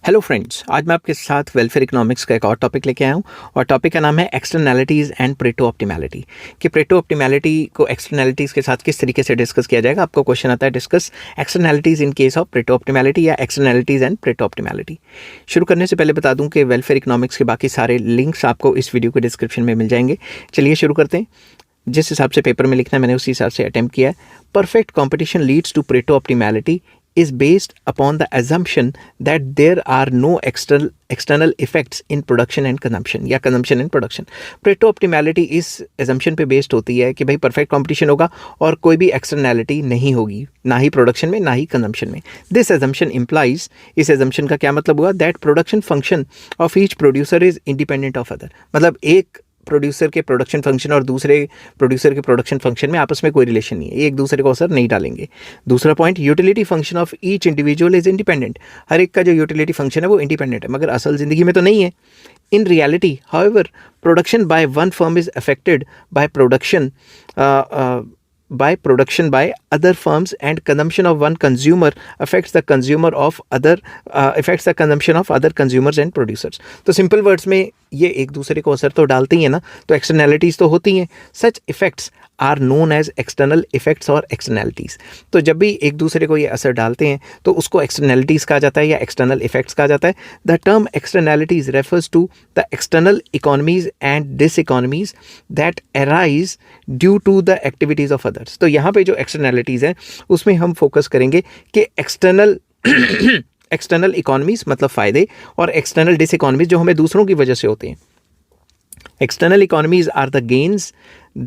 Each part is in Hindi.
हेलो फ्रेंड्स, आज मैं आपके साथ वेलफेयर इकोनॉमिक्स का एक और टॉपिक लेके आया हूँ और टॉपिक का नाम है एक्सटर्नैलिटीज़ एंड प्रेटो ऑप्टिमैलिटी। कि प्रेटो ऑप्टिमैलिटी को एक्सटर्नैलिटीज़ के साथ किस तरीके से डिस्कस किया जाएगा। आपको क्वेश्चन आता है discuss externalities in case of Pareto optimality या एक्सटर्नैलिटीज़ एंड प्रेटो ऑप्टिमैलिटी। शुरू करने से पहले बता दूँ कि वेलफेयर इकोनॉमिक्स के बाकी सारे लिंक्स आपको इस वीडियो के डिस्क्रिप्शन में मिल जाएंगे। चलिए शुरू करते हैं। जिस हिसाब से पेपर में लिखना है मैंने उसी हिसाब से अटेम्प्ट किया है। Perfect competition leads to Pareto optimality is based upon the assumption that there are no external effects in production and consumption या consumption and production। Pareto optimality इस assumption पे based होती है कि भाई perfect competition होगा और कोई भी externality नहीं होगी, ना ही production में ना ही consumption में। This assumption implies, इस assumption का क्या मतलब हुआ, that production function of each producer is independent of other। मतलब एक प्रोड्यूसर के प्रोडक्शन फंक्शन और दूसरे प्रोड्यूसर के प्रोडक्शन फंक्शन में आपस में कोई रिलेशन नहीं है, एक दूसरे को असर नहीं डालेंगे। दूसरा point, utility function of each individual is independent. हर एक का जो यूटिलिटी फंक्शन है वो इंडिपेंडेंट है, मगर असल ज़िंदगी में तो नहीं है। In reality however production by one firm is affected by production by other firms and consumption of one consumer affects the consumption of other consumers and producers। तो सिंपल वर्ड्स में ये एक दूसरे को असर तो डालती हैं ना, तो एक्सटर्नैलिटीज़ तो होती हैं। Such effects are known as external effects और एक्सटर्नैलिटीज़। तो जब भी एक दूसरे को ये असर डालते हैं तो उसको एक्सटर्नैलिटीज़ कहा जाता है या एक्सटर्नल इफेक्ट्स कहा जाता है। The term externalities refers to the external economies and diseconomies that arise due to the activities of others. तो यहाँ पे जो एक्सटर्नैलिटीज़ हैं उसमें हम फोकस करेंगे कि एक्सटर्नल इकोनॉमीज मतलब फ़ायदे और एक्सटर्नल डिसइकोनॉमीज जो हमें दूसरों की वजह से होते हैं। External economies are the gains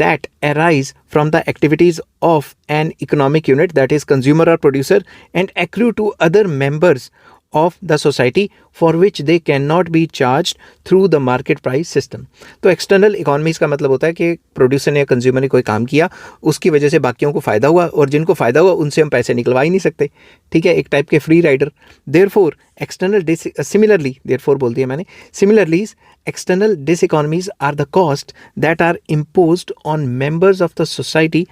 that arise from the activities of an economic unit, that is consumer or producer, and accrue to other members of the society for which they cannot be charged through the market price system। तो एक्सटर्नल इकोनॉमीज़ का मतलब होता है कि प्रोड्यूसर ने या कंज्यूमर ने कोई काम किया, उसकी वजह से बाकियों को फ़ायदा हुआ और जिनको फ़ायदा हुआ उनसे हम पैसे निकलवा ही नहीं सकते। ठीक है, एक टाइप के free rider. Therefore similarly external diseconomies are the cost that are imposed on members of the society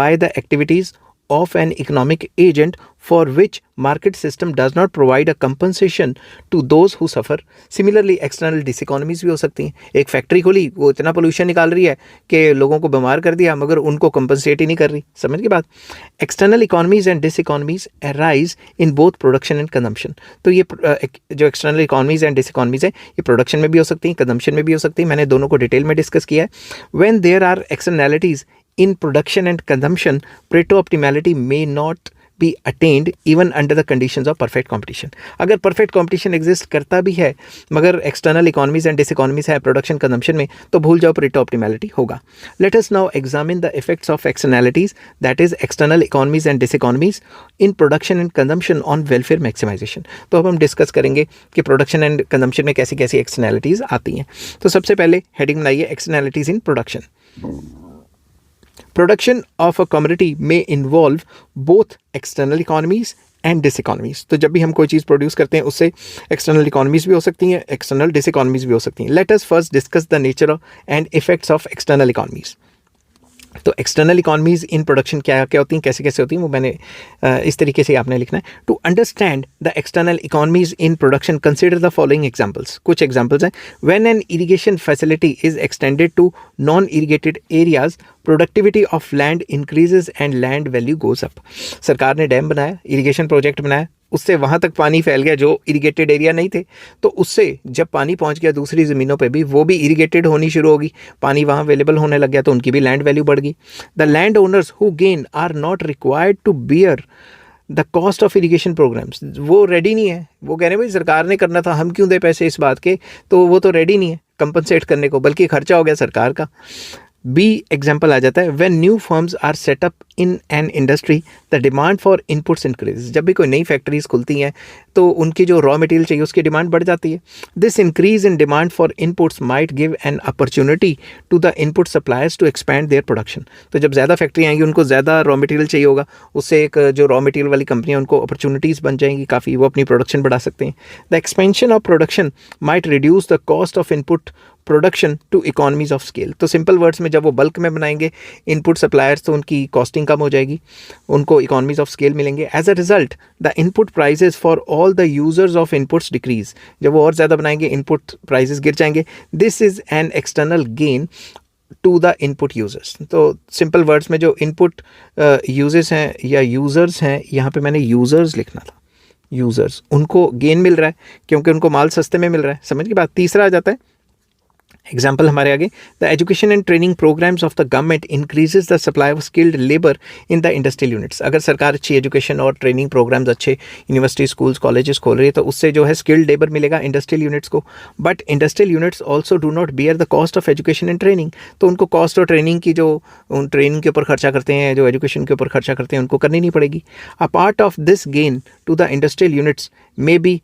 by the activities of an economic agent for which market system does not provide a compensation to those who suffer। Similarly external diseconomies भी हो सकती हैं। एक फैक्ट्री खोली, वो इतना पोल्यूशन निकाल रही है कि लोगों को बीमार कर दिया, मगर उनको कंपनसेट ही नहीं कर रही। समझ की बात। External economies and diseconomies arise in both production and consumption. तो ये जो एक्सटर्नल इकोनॉमीज एंड डिसइकोनॉमीज है ये प्रोडक्शन में भी हो सकती हैं, कंजम्पशन में भी हो सकती हैं। मैंने दोनों को डिटेल में डिस्कस किया है। When there are externalities in production and consumption, Pareto optimality may not be attained even under the conditions of perfect competition। अगर perfect competition exist करता भी है मगर external economies and diseconomies है production consumption में, तो भूल जाओ Pareto optimality होगा। Let us now examine the effects of externalities, that is external economies and diseconomies in production and consumption on welfare maximization। तो अब हम डिस्कस करेंगे कि प्रोडक्शन एंड कंजम्पशन में कैसी कैसी एक्सटर्नैलिटीज़ आती हैं। तो सबसे पहले हेडिंग बनाइए externalities in production. Production of a commodity may involve both external economies and diseconomies। तो जब भी हम कोई चीज़ प्रोड्यूस करते हैं उससे एक्सटर्नल इकोनॉमीज भी हो सकती हैं, एक्सटर्नल डिसइकोनॉमीज भी हो सकती हैं। Let us first discuss the nature and effects of external economies. तो एक्सटर्नल इकोनॉमीज इन प्रोडक्शन क्या क्या होती हैं, कैसे कैसे होती हैं, वो मैंने इस तरीके से आपने लिखना है। To understand the external economies in production consider the following examples. कुछ एग्जांपल्स हैं। When an irrigation facility is extended to non irrigated areas, productivity of land increases and land value goes up. सरकार ने डैम बनाया, इरिगेशन प्रोजेक्ट बनाया, उससे वहाँ तक पानी फैल गया जो इरिगेटेड एरिया नहीं थे, तो उससे जब पानी पहुँच गया दूसरी ज़मीनों पे भी, वो भी इरिगेटेड होनी शुरू होगी, पानी वहाँ अवेलेबल होने लग गया, तो उनकी भी लैंड वैल्यू बढ़ गई। The land owners who gain are not required to bear the cost of irrigation programmes. वो रेडी नहीं है, वो कह रहे हैं भाई सरकार ने करना था, हम क्यों दे पैसे इस बात के, तो वो तो रेडी नहीं है कंपनसेट करने को, बल्कि खर्चा हो गया सरकार का। बी एग्जाम्पल आ जाता है, when new firms are set up in an industry the demand for inputs increase. जब भी कोई नई फैक्ट्रीज खुलती हैं तो उनकी जो रॉ मटेरियल चाहिए उसकी डिमांड बढ़ जाती है। This increase in demand for inputs might give an opportunity to the input suppliers to expand their production. तो जब ज़्यादा फैक्ट्री आएंगी उनको ज़्यादा रॉ मटेरियल चाहिए होगा, उससे एक जो रॉ मटेरियल वाली कंपनियाँ उनको अपॉर्चुनिटीज़ बन जाएंगी काफ़ी, वो अपनी प्रोडक्शन बढ़ा सकते हैं। The expansion of production might reduce the cost of input production to economies of scale. तो सिंपल वर्ड्स में जब वो बल्क में बनाएंगे इनपुट सप्लायर्स तो उनकी कॉस्टिंग कम हो जाएगी, उनको इकोनॉमीज ऑफ स्केल मिलेंगे। As a result the input prices for all the users of inputs decrease. जब वो और ज़्यादा बनाएंगे इनपुट प्राइजेस गिर जाएंगे। This is an external gain to the input users. तो सिंपल वर्ड्स में जो इनपुट यूजर्स हैं या यूज़र्स हैं, यहाँ पे मैंने यूज़र्स लिखना था, यूज़र्स, उनको गेन मिल रहा है क्योंकि उनको माल सस्ते में मिल रहा है। समझ की बात। तीसरा आ जाता है एग्जाम्पल हमारे आगे, the education and training programmes of the government increases the supply of skilled labour in the industrial units. अगर सरकार अच्छी एजुकेशन और ट्रेनिंग प्रोग्राम्स अच्छे यूनिवर्सिटी स्कूल्स कॉलेजेस खोल रही है तो उससे जो है स्किल्ड लेबर मिलेगा इंडस्ट्रियल यूनिट्स को। But industrial units also do not bear the cost of education and training. तो उनको कॉस्ट और ट्रेनिंग की जो उन ट्रेनिंग के ऊपर खर्चा करते हैं, जो एजुकेशन के ऊपर खर्चा करते हैं, उनको करनी नहीं पड़ेगी। A part of this gain to the industrial units may be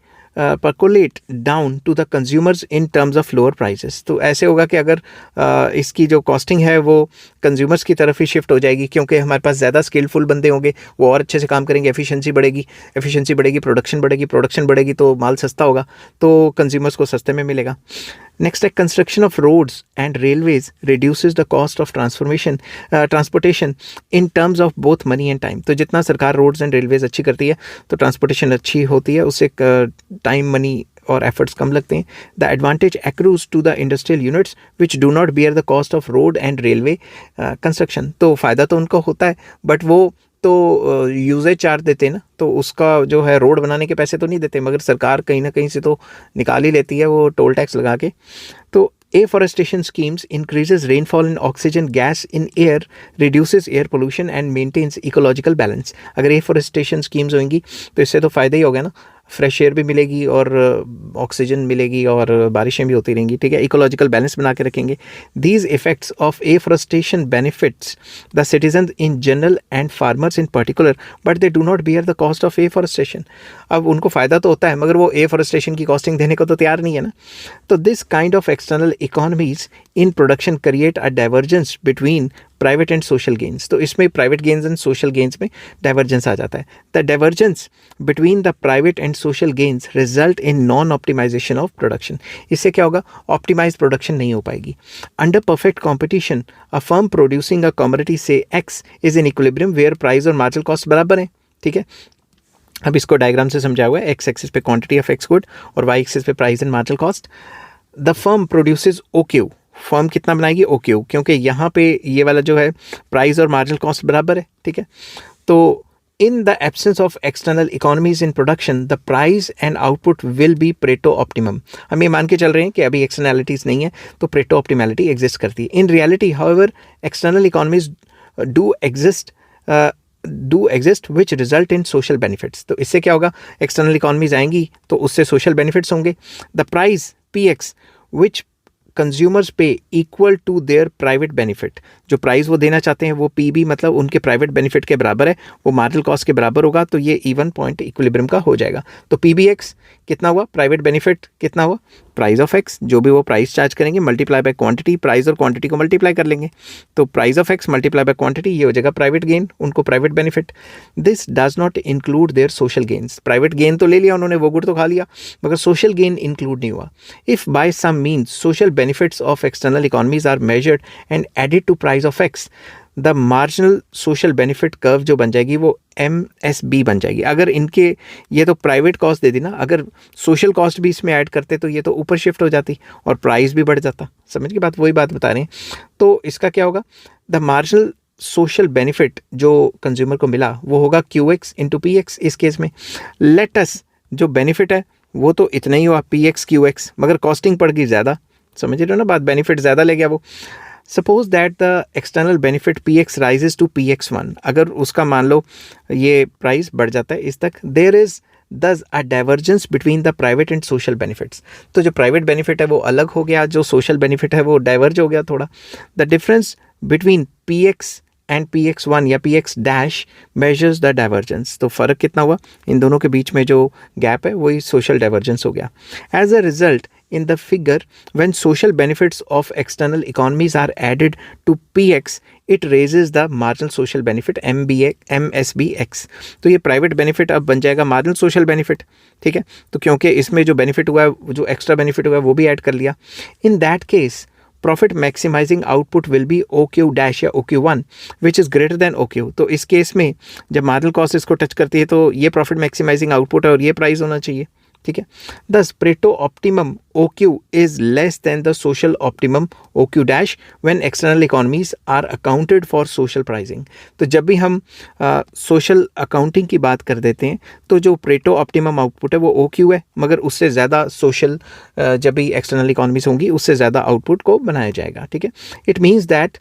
percolate down to the consumers in terms of lower prices। तो ऐसे होगा कि अगर इसकी जो कॉस्टिंग है वो कंज्यूमर्स की तरफ ही शिफ्ट हो जाएगी क्योंकि हमारे पास ज़्यादा स्किलफुल बंदे होंगे, वो और अच्छे से काम करेंगे, एफिशिएंसी बढ़ेगी, प्रोडक्शन बढ़ेगी तो माल सस्ता होगा तो कंज्यूमर्स को सस्ते में मिलेगा। नेक्स्ट है construction of roads and railways reduces the cost of transportation in terms of both money and time. तो जितना सरकार रोड्स एंड रेलवेज अच्छी करती है तो ट्रांसपोर्टेशन अच्छी होती है, उससे टाइम मनी और एफर्ट्स कम लगते हैं। The advantage accrues to the industrial units which do not bear the cost of road and railway construction. तो फ़ायदा तो उनको होता है बट वो तो यूजेज चार्ज देते हैं ना, तो उसका जो है रोड बनाने के पैसे तो नहीं देते, मगर सरकार कहीं ना कहीं से तो निकाल ही लेती है वो टोल टैक्स लगा के। तो afforestation schemes increases rainfall and oxygen gas in air, reduces air pollution and maintains ecological balance। अगर afforestation schemes होंगी तो इससे तो फ़ायदा ही होगा ना, फ्रेश एयर भी मिलेगी और ऑक्सीजन मिलेगी और बारिशें भी होती रहेंगी, ठीक है, इकोलॉजिकल बैलेंस बना के रखेंगे। These effects of afforestation benefits the citizen in general and farmers in particular but they do not bear the cost of afforestation. अब उनको फ़ायदा तो होता है मगर वो एफॉरेस्टेशन की कॉस्टिंग देने को तो तैयार नहीं है ना। तो this kind of external economies in production create a divergence between private and social gains. तो इसमें private gains and social gains में डाइवर्जेंस आ जाता है। The divergence between the private and social gains result in non optimization of production. इससे क्या होगा, ऑप्टिमाइज प्रोडक्शन नहीं हो पाएगी। Under perfect competition a firm producing a commodity say X is in equilibrium where price और मार्जिनल कॉस्ट बराबर है, ठीक है। अब इसको डायग्राम से समझा हुआ है, एक्स एक्सिस पे क्वांटिटी ऑफ एक्स गुड और वाई एक्सिस पे price and marginal cost. The firm produces OQ, firm कितना बनाएगी ओक्यू, क्योंकि यहाँ पे ये वाला जो है प्राइस और मार्जिनल कॉस्ट बराबर है, ठीक है। तो in the absence of external economies in production the price and output will be Pareto optimum. हम ये मान के चल रहे हैं कि अभी एक्सटर्नैलिटीज़ नहीं है तो प्रेटो ऑप्टिमैलिटी एग्जिस्ट करती है। In reality however external economies do exist which result in social benefits. तो इससे क्या होगा, एक्सटर्नल इकोनॉमीज आएंगी तो उससे सोशल बेनिफिट्स होंगे। The price P X which consumers pay equal to their private benefit, जो प्राइस वो देना चाहते हैं वो पी बी मतलब उनके प्राइवेट बेनिफिट के बराबर है, वो मार्जिनल कॉस्ट के बराबर होगा, तो ये इवन पॉइंट इक्विलिब्रियम का हो जाएगा। तो पी बी एक्स कितना हुआ, प्राइवेट बेनिफिट कितना हुआ, प्राइस ऑफ एक्स, जो भी वो प्राइस चार्ज करेंगे मल्टीप्लाई बाय क्वांटिटी, प्राइस और क्वांटिटी को मल्टीप्लाई कर लेंगे तो price of x multiply by quantity, ये हो जाएगा प्राइवेट गेन, उनको private benefit. This does not include their social gains. Private gain तो ले लिया उन्होंने, वो गुड तो खा लिया, मगर सोशल गेन इंक्लूड नहीं हुआ। If by some means social benefits of external economies are measured and added to price of X, the marginal social benefit curve जो बन जाएगी वो MSB बन जाएगी। अगर इनके ये तो प्राइवेट कॉस्ट दे दी ना, अगर सोशल कॉस्ट भी इसमें ऐड करते तो ये तो ऊपर शिफ्ट हो जाती और प्राइस भी बढ़ जाता। समझ की बात, वही बात बता रहे हैं। तो इसका क्या होगा, द मार्जिनल सोशल बेनिफिट जो कंज्यूमर को मिला वो होगा QX इंटू PX। इस केस में लेटस जो बेनिफिट है वो तो इतना ही हुआ PX QX, मगर कॉस्टिंग पड़ गई ज़्यादा। समझ रहे हो ना बात, बेनिफिट ज़्यादा ले गया वो। Suppose that the external benefit PX rises to PX1, अगर उसका मान लो ये प्राइस बढ़ जाता है इस तक, there is thus a divergence between the private and social benefits. तो जो प्राइवेट बेनिफिट है वो अलग हो गया, जो सोशल बेनिफिट है वो डाइवर्ज हो गया थोड़ा। The difference between PX and Px1 या Px dash measures the divergence. तो फ़र्क कितना हुआ, इन दोनों के बीच में जो गैप है वही सोशल डाइवर्जेंस हो गया। As a result in the figure, when social benefits of external economies are added to Px, it raises the marginal social benefit MSBX। तो ये प्राइवेट बेनिफिट अब बन जाएगा मार्जिनल सोशल बेनिफिट, ठीक है। तो क्योंकि इसमें जो बेनिफिट हुआ है, जो एक्स्ट्रा बेनिफिट हुआ है वो भी ऐड कर लिया। In that case profit maximising output will be OQ dash या OQ1 विच इज़ ग्रेटर देन OQ। तो इस केस में जब मार्जिनल कॉस्ट इसको टच करती है तो ये प्रॉफिट मैक्सिमाइजिंग आउटपुट है और ये प्राइस होना चाहिए, ठीक है। Thus Pareto optimum OQ is less than the social optimum OQ dash when external economies are accounted for social pricing. तो जब भी हम सोशल अकाउंटिंग की बात कर देते हैं तो जो प्रेटो ऑप्टिमम आउटपुट है वो OQ है, मगर उससे ज़्यादा सोशल जब भी एक्सटर्नल इकोनॉमीज होंगी उससे ज़्यादा आउटपुट को बनाया जाएगा, ठीक है। It means that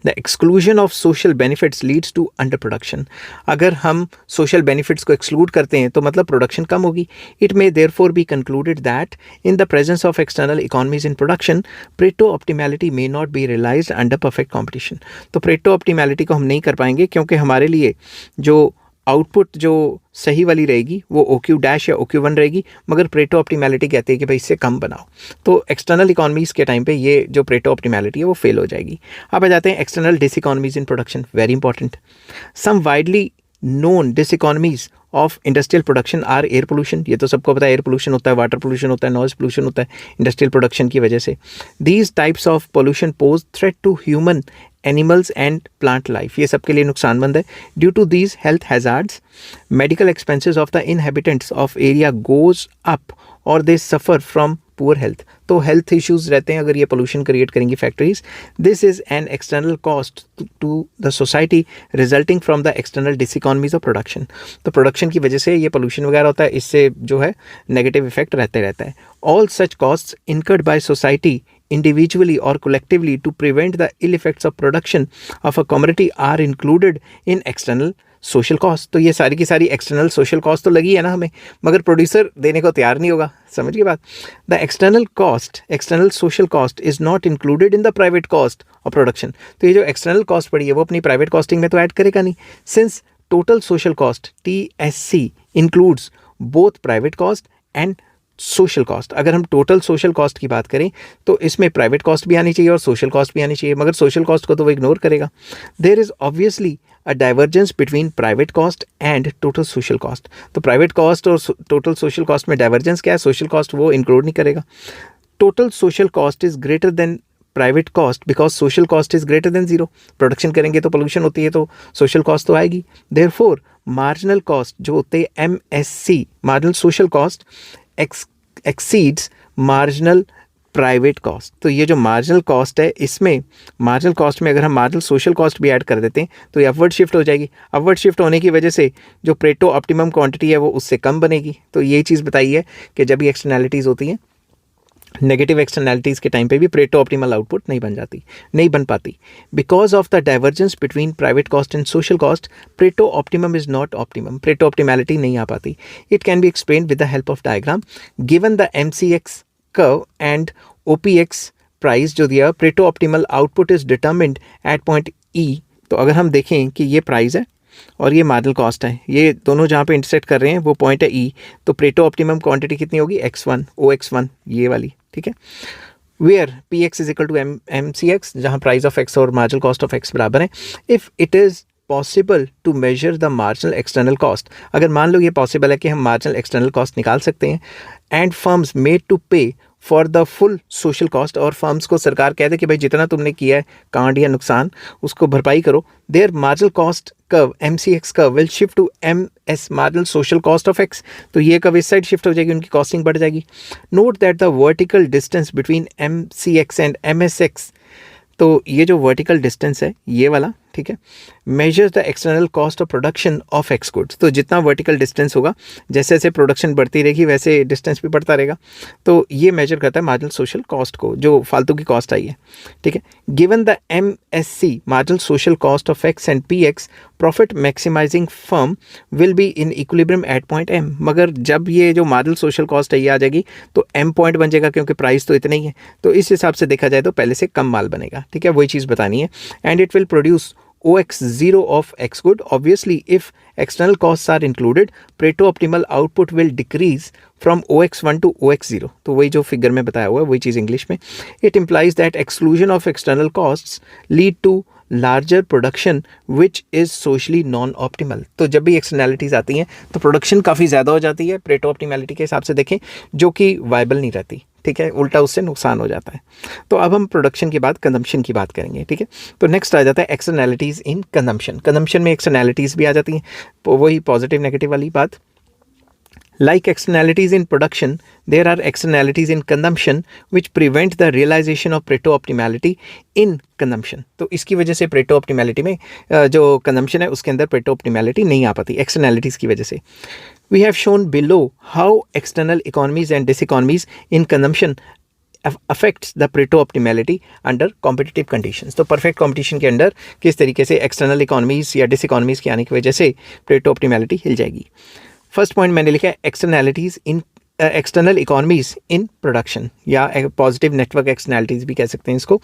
the exclusion of social benefits leads to under production. अगर हम सोशल बेनिफिट्स को एक्सक्लूड करते हैं तो मतलब प्रोडक्शन कम होगी। It may therefore be concluded that in the presence of external economies in production Pareto optimality may not be realised under perfect competition. तो प्रेटो ऑप्टिमैलिटी को हम नहीं कर पाएंगे क्योंकि हमारे लिए जो आउटपुट जो सही वाली रहेगी वो OQ डैश या OQ1 रहेगी, मगर प्रेटो ऑप्टिमैलिटी कहते हैं कि भाई इससे कम बनाओ। तो एक्सटर्नल इकोनॉमीज़ के टाइम पे ये जो प्रेटो ऑप्टिमैलिटी है वो फेल हो जाएगी। अब आ जाते हैं external diseconomies in production, very important. Some widely known diseconomies of industrial production are air pollution. ये तो सबको पता है, एयर पोल्यूशन होता है, वाटर पोल्यूशन होता है, नॉइज पोल्यूशन होता है इंडस्ट्रियल प्रोडक्शन की वजह से। These types of pollution pose threat to human animals and plant life. ये सबके लिए नुकसानमंद है। Due to these health hazards medical expenses of the inhabitants of area goes up और they suffer from poor health. तो हेल्थ इश्यूज रहते हैं अगर ये पोल्यूशन क्रिएट करेंगी factories. This is an external cost to the society resulting from the external diseconomies of production. तो प्रोडक्शन की वजह से ये पोल्यूशन वगैरह होता है, इससे जो है नेगेटिव इफेक्ट रहते रहता है। All such cost incurred by society individually or collectively to prevent the ill effects of production of a commodity are included in external social cost। तो ये सारी की सारी एक्सटर्नल सोशल कॉस्ट तो लगी है ना हमें, मगर प्रोड्यूसर देने को तैयार नहीं होगा, समझ गए बात। The external cost, external social cost is not included in the private cost of production. तो ये जो एक्सटर्नल कॉस्ट पड़ी है वो अपनी प्राइवेट कॉस्टिंग में तो ऐड करेगा नहीं, since total social cost TSC includes both private cost and social cost. अगर हम टोटल सोशल कॉस्ट की बात करें तो इसमें प्राइवेट कॉस्ट भी आनी चाहिए और सोशल कॉस्ट भी आनी चाहिए, मगर सोशल कॉस्ट को तो वो इग्नोर करेगा। There is obviously a divergence between private cost and total social cost. तो प्राइवेट कॉस्ट और टोटल सोशल कॉस्ट में डाइवर्जेंस क्या है, सोशल कॉस्ट वो इंक्लूड नहीं करेगा। Total social cost is greater than private cost because social cost is greater than zero. Production करेंगे तो पोल्यूशन होती है तो सोशल कॉस्ट तो आएगी। देयरफॉर मार्जिनल कॉस्ट जो होते हैं MSC marginal social cost exceeds marginal private cost. तो ये जो मार्जिनल कॉस्ट है इसमें मार्जिनल कॉस्ट में अगर हम मार्जिनल सोशल कॉस्ट भी ऐड कर देते हैं तो ये अपवर्ड शिफ्ट हो जाएगी। अपवर्ड शिफ्ट होने की वजह से जो प्रेटो ऑप्टिमम क्वांटिटी है वो उससे कम बनेगी। तो ये चीज़ बताई है कि जब भी एक्सटर्नैलिटीज़ होती हैं, नेगेटिव एक्सटर्नैलिटीज़ के टाइम पे भी प्रेटो ऑप्टिमल आउटपुट नहीं बन पाती। Because of the divergence between private cost and social cost Pareto optimum is not optimum. Pareto optimality नहीं आ पाती। It can be explain with the help of diagram. Given the MCX curve and OPX price जो दिया, Pareto optimal output is determined at point E। तो अगर हम देखें कि ये प्राइस है और ये मार्जिनल कॉस्ट है, ये दोनों जहाँ पे इंटरसेक्ट कर रहे हैं वो पॉइंट है E। तो प्रेटो ऑप्टिमम क्वांटिटी कितनी होगी, X1 OX1 ये वाली, ठीक है। Where PX is equal to MCX, जहाँ प्राइस ऑफ X और मार्जिनल कॉस्ट ऑफ X बराबर है। If it is possible to measure the marginal external cost, अगर मान लो ये पॉसिबल है कि हम मार्जिनल एक्सटर्नल कॉस्ट निकाल सकते हैं, एंड फर्म्स मेड टू पे for the full social cost, और फर्म्स को सरकार कह दे कि भाई जितना तुमने किया है कांड या नुकसान उसको भरपाई करो, there marginal cost curve MCX curve will shift to MS marginal social cost of X। तो ये कर्व इस साइड शिफ्ट हो जाएगी, उनकी कॉस्टिंग बढ़ जाएगी। Note that the vertical distance between MCX and MSX, तो ये जो वर्टिकल डिस्टेंस है ये वाला, ठीक है, measures the external cost of production of x goods. तो जितना वर्टिकल डिस्टेंस होगा, जैसे जैसे प्रोडक्शन बढ़ती रहेगी वैसे डिस्टेंस भी बढ़ता रहेगा। तो ये मेजर करता है मार्जिनल सोशल कॉस्ट को, जो फालतू की कॉस्ट आई है, ठीक है। Given the MSC marginal social cost of X and PX profit maximising firm will be in equilibrium at point M। मगर जब ये जो मार्जिनल सोशल कॉस्ट है ये आ जाएगी तो M पॉइंट बन जाएगा, क्योंकि प्राइस तो इतना ही है। तो इस हिसाब से देखा जाए तो पहले से कम माल बनेगा, ठीक है, वही चीज़ बतानी है। And it will produce OX0 of X good. Obviously, if external costs are included, Pareto optimal output will decrease from OX1 to OX0. तो वही जो फिगर में बताया हुआ है वही चीज़ इंग्लिश में. It implies that exclusion of external costs lead to larger production which is socially non-optimal. तो जब भी एक्सटर्नैलिटीज़ आती हैं तो प्रोडक्शन काफ़ी ज़्यादा हो जाती है Pareto ऑप्टिमैलिटी के हिसाब से देखें, जो कि वायबल नहीं रहती. ठीक है, उल्टा उससे नुकसान हो जाता है. तो अब हम प्रोडक्शन के बाद कंजम्पशन की बात करेंगे. ठीक है, तो नेक्स्ट आ जाता है एक्सटर्नैलिटीज़ इन कंजम्पशन. कंजम्पशन में एक्सटर्नैलिटीज़ भी आ जाती हैं, वही पॉजिटिव नेगेटिव वाली बात. Like externalities in production, there are externalities in consumption which prevent the realization of Pareto optimality in consumption. तो इसकी वजह से Pareto optimality में जो consumption है उसके अंदर Pareto optimality नहीं आ पाती externalities की वजह से. We have shown below how external economies and diseconomies in consumption affects the Pareto optimality under competitive conditions. तो perfect competition के अंदर किस तरीके से external economies या diseconomies के आने की वजह से Pareto optimality हिल जाएगी. फर्स्ट पॉइंट मैंने लिखा है externalities in external economies in production, या पॉजिटिव नेटवर्क एक्सटर्नैलिटीज़ भी कह सकते हैं इसको.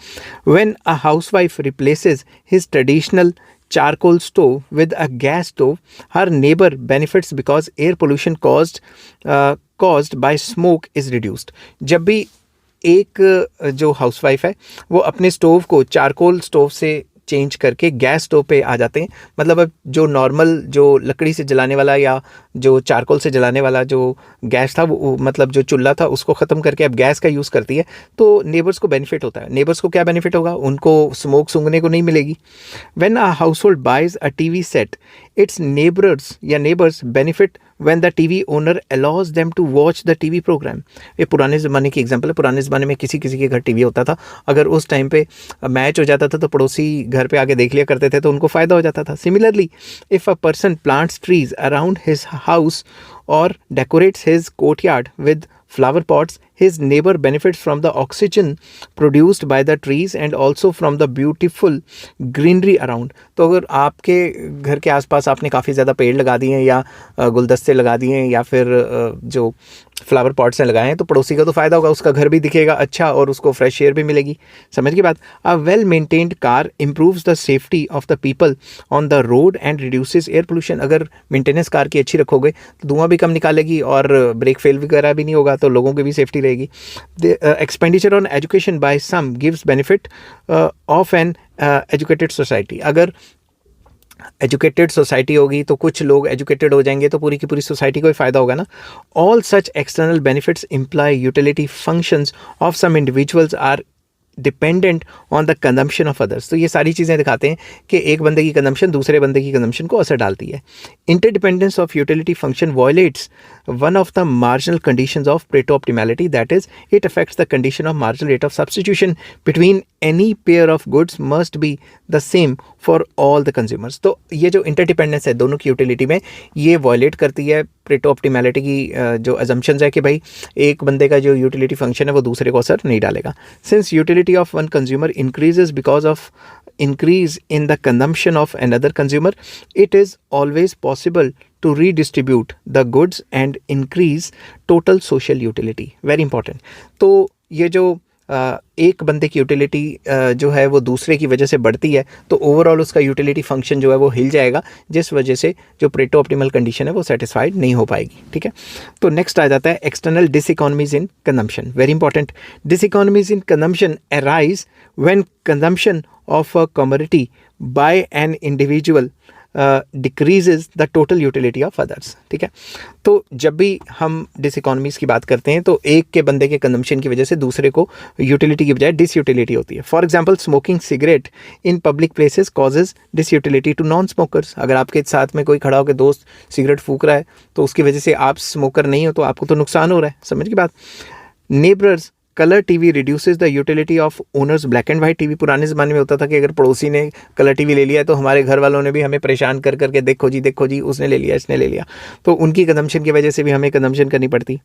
When a housewife replaces his traditional charcoal stove with a gas stove, her neighbor benefits because air pollution caused by smoke is reduced. जब भी एक जो हाउसवाइफ है वो अपने स्टोव को चारकोल स्टोव से चेंज करके गैस स्टोव पे आ जाते हैं, मतलब अब जो नॉर्मल जो लकड़ी से जलाने वाला या जो चारकोल से जलाने वाला जो गैस था वो मतलब जो चूल्हा था उसको ख़त्म करके अब गैस का यूज़ करती है, तो नेबर्स को बेनिफिट होता है. नेबर्स को क्या बेनिफिट होगा, उनको स्मोक सूंघने को नहीं मिलेगी. When a household buys a TV set, its neighbours benefit when the TV owner allows them to watch the TV program. ये पुराने ज़माने की एग्जांपल है. पुराने ज़माने में किसी के घर टीवी होता था, अगर उस टाइम पे मैच हो जाता था तो पड़ोसी घर पे आके देख लिया करते थे, तो उनको फ़ायदा हो जाता था. Similarly if a person plants trees around his house or decorates his courtyard with flower pots, his neighbor benefits from the oxygen produced by the trees and also from the beautiful greenery around. तो अगर आपके घर के आसपास आपने काफ़ी ज़्यादा पेड़ लगा दिए हैं या गुलदस्ते लगा दिए हैं या फिर जो फ्लावर पॉट्स लगाए हैं, तो पड़ोसी का तो फ़ायदा होगा, उसका घर भी दिखेगा अच्छा और उसको फ्रेश एयर भी मिलेगी. समझ की बात. A well maintained car improves the safety of the people on the road and reduces air pollution. अगर मेंटेनेंस कार की अच्छी रखोगे तो धुआं भी कम निकालेगी और ब्रेक फेल वगैरह भी नहीं होगा, तो लोगों की भी सेफ्टी रहेगी. The expenditure on education by some gives benefit of an educated society. अगर एजुकेटेड सोसाइटी होगी तो कुछ लोग एजुकेटेड हो जाएंगे तो पूरी की पूरी सोसाइटी को ही फ़ायदा होगा ना. All such external benefits imply utility functions of some individuals are dependent on the consumption of others. तो ये सारी चीज़ें दिखाते हैं कि एक बंदे की कंजम्पशन दूसरे बंदे की कंजम्पशन को असर डालती है. Interdependence of utility function violets one of the marginal conditions of Pareto optimality, that is, it affects the condition of marginal rate of substitution between any pair of goods must be the same for all the consumers. तो ये जो इंटरडिपेंडेंस है दोनों की यूटिलिटी में, ये वायलेट करती है Pareto optimality की जो assumptions है कि भाई एक बंदे का जो यूटिलिटी फंक्शन है वो दूसरे को असर नहीं डालेगा. Since utility of one consumer increases because of increase in the consumption of another consumer, it is always possible to redistribute the goods and increase total social utility. Very important. तो ये जो एक बंदे की यूटिलिटी जो है वो दूसरे की वजह से बढ़ती है, तो ओवरऑल उसका यूटिलिटी फंक्शन जो है वो हिल जाएगा, जिस वजह से जो Pareto ऑप्टिमल कंडीशन है वो सेटिस्फाइड नहीं हो पाएगी. ठीक है, तो नेक्स्ट आ जाता है external diseconomies in consumption. Very important. Diseconomies in consumption arise when consumption of a commodity by an individual decreases the total utility of others. ठीक है, तो जब भी हम डिसइकोनॉमीज की बात करते हैं तो एक के बंदे के कंजम्पशन की वजह से दूसरे को यूटिलिटी की बजाय डिसयूटिलिटी होती है. For example smoking cigarette in public places causes disutility to non smokers. अगर आपके साथ में कोई खड़ा होकर दोस्त सिगरेट फूक रहा है तो उसकी वजह से आप स्मोकर नहीं हो तो आपको तो नुकसान हो रहा है. समझ की बात. Neighbours colour TV reduces the utility of owners black and white TV. पुराने ज़माने में होता था कि अगर पड़ोसी ने कलर टीवी ले लिया तो हमारे घर वालों ने भी हमें परेशान कर करके देखो जी उसने ले लिया इसने ले लिया, तो उनकी कंजम्पशन की वजह से भी हमें कंजम्पशन करनी पड़ती,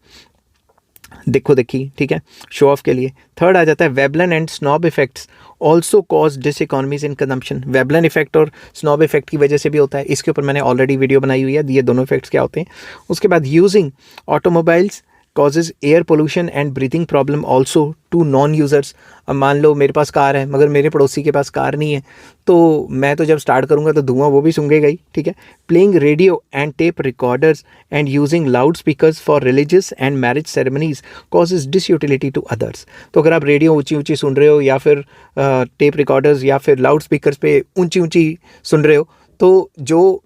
देखो देखी. ठीक है, शो ऑफ के लिए. थर्ड आ जाता है Veblen and snob effects also cause diseconomies in consumption. Veblen effect और स्नॉब इफेक्ट की वजह से भी होता है. इसके ऊपर मैंने ऑलरेडी वीडियो बनाई हुई है, ये दोनों इफेक्ट्स क्या होते हैं. उसके बाद using automobiles causes air pollution and breathing problem also to non-users. अब मान लो मेरे पास कार है मगर मेरे पड़ोसी के पास कार नहीं है, तो मैं तो जब स्टार्ट करूँगा तो धुआं वो भी सूंघेगा ही, ठीक है. Playing radio and tape recorders and using loud speakers for religious and marriage ceremonies causes disutility to others. तो अगर आप रेडियो ऊंची ऊंची सुन रहे हो या फिर टेप रिकॉर्डर्स या फिर लाउड स्पीकर्स पे ऊंची ऊंची सुन रहे हो, तो जो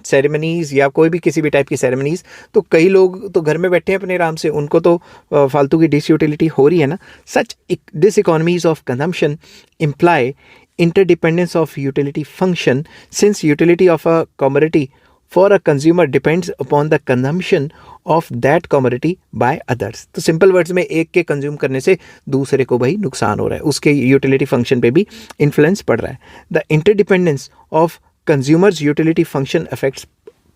सेरेमनीज़ या कोई भी किसी भी टाइप की सेरेमनीज़, तो कई लोग तो घर में बैठे हैं अपने आराम से, उनको तो फालतू की डिसयूटिलिटी हो रही है ना. Such diseconomies of consumption imply interdependence of utility function, since utility of a commodity for a consumer depends upon the consumption of that commodity by others. तो सिंपल वर्ड्स में एक के कंज्यूम करने से दूसरे को भाई नुकसान हो रहा है, उसके यूटिलिटी फंक्शन पे भी इन्फ्लुएंस पड़ रहा है. The interdependence of consumers utility function affects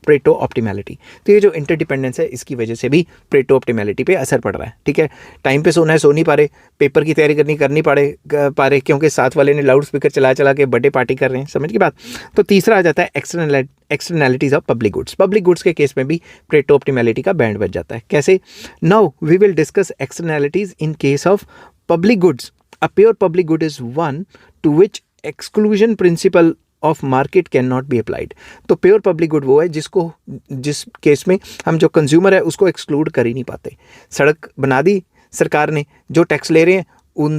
Pareto optimality. तो ये जो इंटरडिपेंडेंस है इसकी वजह से भी प्रेटो ऑप्टिमैलिटी पे असर पड़ रहा है, ठीक है. टाइम पे सोना है सो नहीं पा रहे, पेपर की तैयारी कर नहीं पा रहे क्योंकि साथ वाले ने लाउड स्पीकर चला के बर्थडे पार्टी कर रहे हैं, समझ की बात. तो तीसरा आ जाता है externalities of public goods. Public goods के केस में भी प्रेटो ऑप्टिमैलिटी का बैंड बच जाता है. कैसे? Now we will discuss externalities in case of public goods. A pure public good is one to which exclusion principle of market can not be applied. तो प्योर पब्लिक गुड वो है जिस केस में हम जो कंज्यूमर है उसको एक्सक्लूड कर ही नहीं पाते. सड़क बना दी सरकार ने, जो टैक्स ले रहे हैं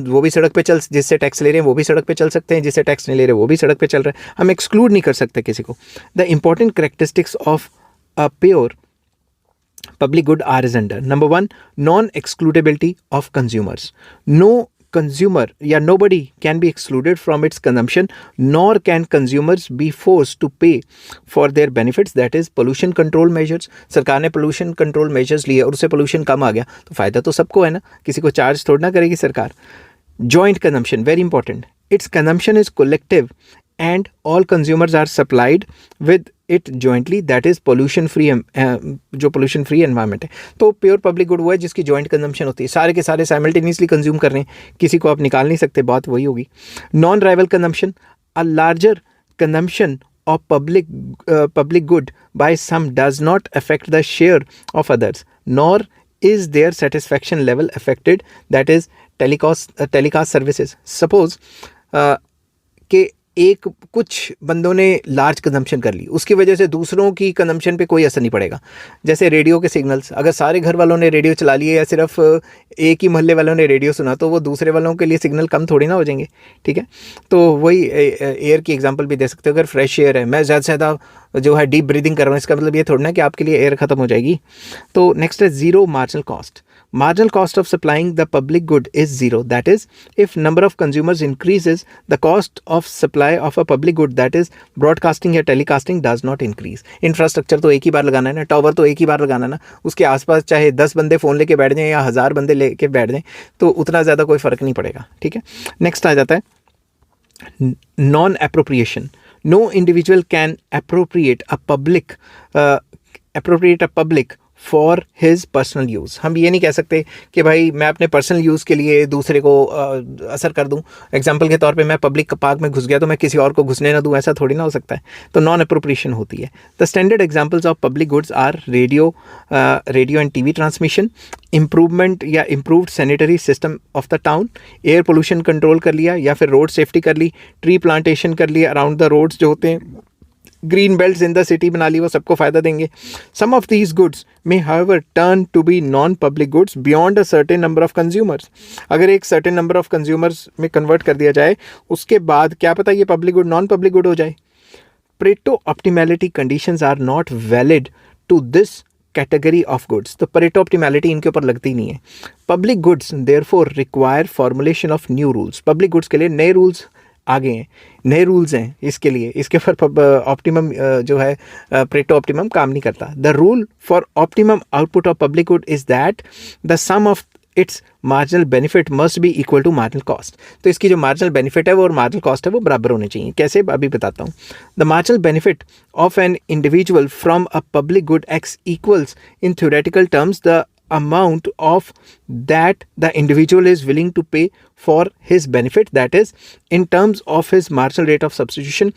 वो भी सड़क पे जिससे टैक्स ले रहे हैं वो भी सड़क पे चल सकते हैं, जिससे टैक्स नहीं ले रहे वो भी सड़क पे चल रहे हैं, हम एक्सक्लूड नहीं कर सकते किसी को. The important characteristics of a pure public good are as under. Number one, non-excludability of consumers. No consumer या nobody can be excluded from its consumption, nor can consumers be forced to pay for their benefits, that is pollution control measures. सरकार ने pollution control measures लिए और उससे pollution कम आ गया तो फ़ायदा तो सबको है ना, किसी को चार्ज थोड़ा ना करेगी सरकार. Joint consumption, very important. Its consumption is collective and all consumers are supplied with it jointly, that is pollution free. जो pollution free environment है. तो प्योर पब्लिक गुड वो है जिसकी जॉइंट कंजम्पशन होती है, सारे के सारे साइमल्टेनियसली कंज्यूम कर रहे हैं, किसी को आप निकाल नहीं सकते, बात वही होगी. Non rival consumption, a larger consumption of public good by some does not affect the share of others, nor is their satisfaction level affected, that is telecast services. Suppose कि एक कुछ बंदों ने लार्ज कंजम्पशन कर ली, उसकी वजह से दूसरों की कंजम्पशन पे कोई असर नहीं पड़ेगा. जैसे रेडियो के सिग्नल्स, अगर सारे घर वालों ने रेडियो चला लिए या सिर्फ एक ही मोहल्ले वालों ने रेडियो सुना तो वो दूसरे वालों के लिए सिग्नल कम थोड़ी ना हो जाएंगे, ठीक है. तो वही एयर की एग्जांपल भी दे सकते हो. अगर फ्रेश एयर है, मैं ज़्यादा से ज़्यादा जो है डीप ब्रीदिंग कर रहा हूँ, इसका मतलब ये थोड़ा ना कि आपके लिए एयर ख़त्म हो जाएगी. तो नेक्स्ट है zero marginal cost. Marginal cost of supplying the public good is zero. That is, if number of consumers increases, the cost of supply of a public good, that is broadcasting या telecasting, does not increase. Infrastructure तो एक ही बार लगाना है ना, टावर तो एक ही बार लगाना ना, उसके आसपास चाहे 10 बंदे फ़ोन लेके बैठ जाएं या 1000 बंदे लेके बैठ जाएं तो उतना ज़्यादा कोई फ़र्क नहीं पड़ेगा, ठीक है. नेक्स्ट आ जाता है non appropriation. No individual can appropriate a public for his personal use. हम ये नहीं कह सकते कि भाई मैं अपने पर्सनल यूज़ के लिए दूसरे को असर कर दूं. एग्जांपल के तौर पे मैं पब्लिक पार्क में घुस गया तो मैं किसी और को घुसने ना दूं, ऐसा थोड़ी ना हो सकता है. तो नॉन अप्रोप्रिएशन होती है. The standard examples of public goods are radio and TV transmission, improvement या improved sanitary system of the town, air pollution control कर लिया या फिर रोड सेफ्टी कर ली, ट्री प्लांटेशन कर लिया अराउंड द रोड्स जो होते हैं, green belts in the city बना ली, वो सबको फ़ायदा देंगे. Some of these goods may however turn to be non public goods beyond a certain number of consumers. अगर एक सर्टेन नंबर ऑफ कंज्यूमर्स में कन्वर्ट कर दिया जाए उसके बाद क्या पता ये public good non public good हो जाए. Pareto optimality conditions are not valid to this category of goods. तो परेटो ऑप्टिमैलिटी इनके ऊपर लगती नहीं है. Public goods therefore require formulation of new rules. Public goods के लिए नए रूल्स आ गए हैं, नए रूल्स हैं इसके लिए, इसके ऊपर ऑप्टिमम जो है प्रेटो ऑप्टिमम काम नहीं करता. The rule for optimum output of public good is that the sum of its marginal benefit must be equal to marginal cost. तो इसकी जो मार्जिनल बेनिफिट है वो और मार्जिनल कॉस्ट है वो बराबर होने चाहिए. कैसे, अभी बताता हूँ. The marginal benefit of an individual from a public good x equals in theoretical terms the amount of that the individual is willing to pay for his benefit, that is in terms of his marginal rate of substitution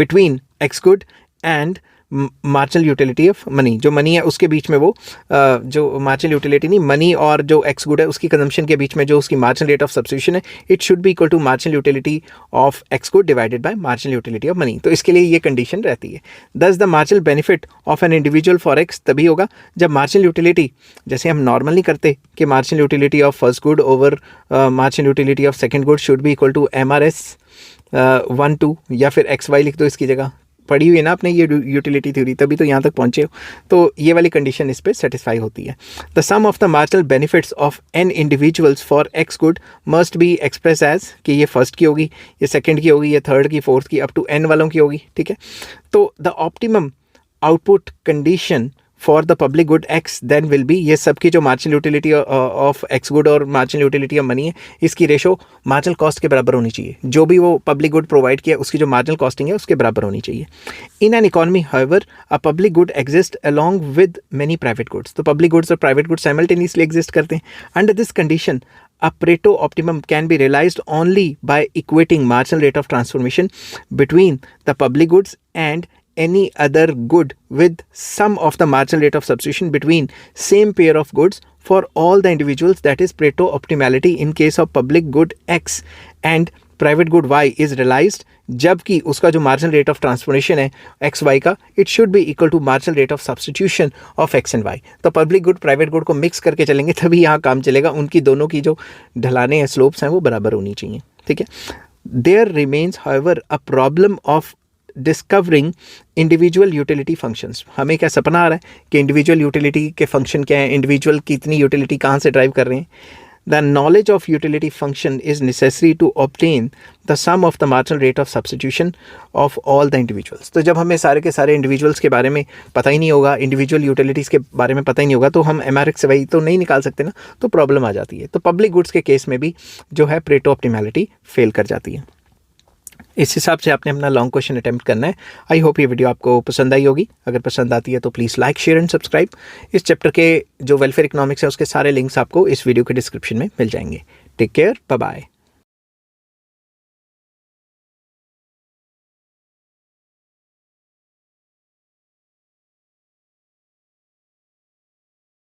between x good and marginal utility of money, जो मनी है उसके बीच में वो जो मार्जिनल यूटिलिटी नहीं, मनी और जो एक्स गुड है उसकी कंजम्पशन के बीच में जो उसकी मार्जिनल रेट ऑफ सब्स्टिट्यूशन है, it should be equal to marginal utility of X good divided by marginal utility of money. तो इसके लिए ये कंडीशन रहती है। Thus the marginal benefit of an individual for X तभी होगा जब मार्जिनल यूटिलिटी, जैसे हम नॉर्मली करते कि marginal utility of first good over marginal utility of second good should be equal to MRS 1/2, या फिर XY लिख दो इसकी जगह। पढ़ी हुई है ना आपने ये यूटिलिटी थ्योरी, तभी तो यहाँ तक पहुँचे हो। तो ये वाली कंडीशन इस पर सेटिस्फाई होती है। The sum of the marginal benefits of an individuals for X good must be express as, कि ये फर्स्ट की होगी, ये सेकंड की होगी, ये थर्ड की, फोर्थ की, अप टू n वालों की होगी, ठीक है। तो the optimum output condition for the public good X then will be, ये सबकी जो marginal utility of X good और मार्जिनल यूटिलिटी ऑफ मनी है, इसकी रेशो मार्जिनल कॉस्ट के बराबर होनी चाहिए। जो भी वो पब्लिक गुड प्रोवाइड किया उसकी जो मार्जिनल कॉस्टिंग है उसके बराबर होनी चाहिए। In an economy however a public good exist along with many private goods, तो पब्लिक गुड्स और प्राइवेट गुड्स साइमल्टेनियसली एग्जिस्ट करते हैं। Under this condition a Pareto optimum can be realized only by equating marginal rate of transformation between the public goods and any other good with sum of the marginal rate of substitution between same pair of goods for all the individuals, that is Pareto optimality in case of public good X and private good y is realised, जबकि उसका जो मार्जिनल रेट ऑफ ट्रांसफॉर्मेशन है एक्स वाई का, it should be equal to marginal rate of substitution of X and Y. तो पब्लिक गुड प्राइवेट गुड को मिक्स करके चलेंगे तभी यहाँ काम चलेगा। उनकी दोनों की जो ढलाने हैं, स्लोप्स हैं, वो बराबर होनी चाहिए, ठीक है। There remains however a problem of discovering individual utility functions. हमें क्या सपना आ रहा है कि इंडिविजुअल यूटिलिटी के फंक्शन क्या है, इंडिविजुअल कितनी यूटिलिटी कहाँ से ड्राइव कर रहे हैं। The knowledge of utility function is necessary to obtain the sum of the marginal rate of substitution of all the individuals। तो जब हमें सारे के सारे इंडिविजुअल्स के बारे में पता ही नहीं होगा, इंडिविजुअल यूटिलिटीज़ के बारे में पता ही नहीं होगा, तो हम MRX वही तो नहीं निकाल सकते ना, तो प्रॉब्लम आ जाती है। तो पब्लिक गुड्स के केस में भी जो है Pareto ऑप्टिमैलिटी फेल कर जाती है। इस हिसाब से आपने अपना लॉन्ग क्वेश्चन अटेम्प्ट करना है। आई होप ये वीडियो आपको पसंद आई होगी। अगर पसंद आती है तो please like, share and subscribe. इस चैप्टर के जो वेलफेयर इकोनॉमिक्स है उसके सारे लिंक्स आपको इस वीडियो के डिस्क्रिप्शन में मिल जाएंगे। Take care, bye bye.